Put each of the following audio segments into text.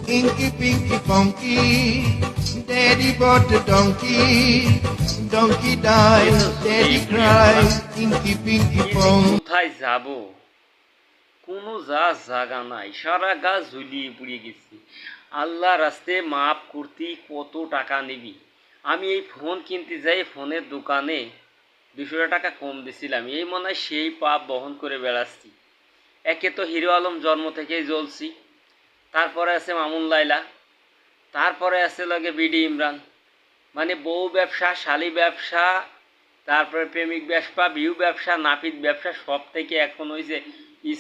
Inky, pinky, funky. Daddy bought the donkey. Donkey died. Daddy cried. Inky, pinky, funky. কোথায় যাব কোনো জায়গা নাই, সারা গা ঝুলিয়ে পুড়ে গেছি। আল্লাহ রাস্তে মাপ করতে কত টাকা নিবি? আমি এই ফোন কিনতে যাই, ফোনের দোকানে 200 টাকা কম দিছিলাম, এই মনে হয় সেই পাপ বহন করে বেড়াচ্ছি। একে তো হিরো আলম জন্ম থেকেই জ্বলছি, তারপরে আছে মামুন লাইলা, তারপরে আছে লগে বিডি ইমরান। মানে বউ ব্যবসা, শালি ব্যবসা, তারপরে প্রেমিক ব্যবসা, ভিউ ব্যবসা, নাপিত ব্যবসা, সব থেকে এখন হয়েছে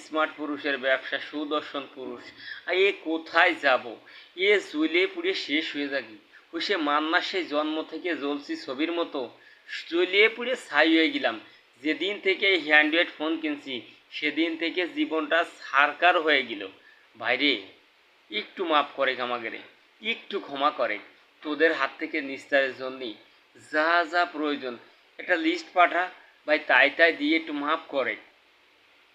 স্মার্ট পুরুষের ব্যবসা, সুদর্শন পুরুষ। আর এ কোথায় যাব? এ জ্বলে পুড়ে শেষ হয়ে যাবি। ওই সে মান্না, সেই জন্ম থেকে জ্বলছি ছবির মতো, জ্বলিয়ে পুড়ে ছাই হয়ে গেলাম। যেদিন থেকে এই হ্যান্ড্রয়েড ফোন কিনছি সেদিন থেকে জীবনটা সারকার হয়ে গেল। ভাইরে, একটু মাফ করে আমাকে রে, একটু ক্ষমা করে। তোদের হাত থেকে নিস্তারের জন্যই যা যা প্রয়োজন একটা লিস্ট পাঠা ভাই, তাই তাই দিয়ে একটু মাফ করে।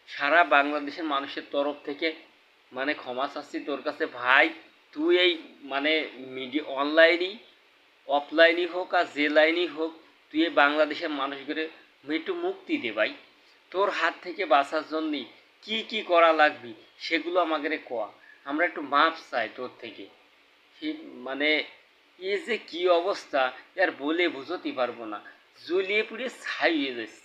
সারা বাংলাদেশের মানুষের তরফ থেকে মানে ক্ষমা চাচ্ছি তোর কাছে ভাই। তুই এই মানে মিডিয়া, অনলাইনই অফলাইনই হোক আর যে লাইনই হোক, তুই এই বাংলাদেশের মানুষগুলো একটু মুক্তি দে ভাই। তোর হাত থেকে বাঁচার জন্যই কি কি করা লাগবে সেগুলো আমাদের কোয়া, আমরা একটু মাপ চাই তোর থেকে। সে মানে এ যে কী অবস্থা, আর বলে বোঝাতে পারবো না, জ্বলিয়ে পুড়ে ছাই হয়ে যাচ্ছে।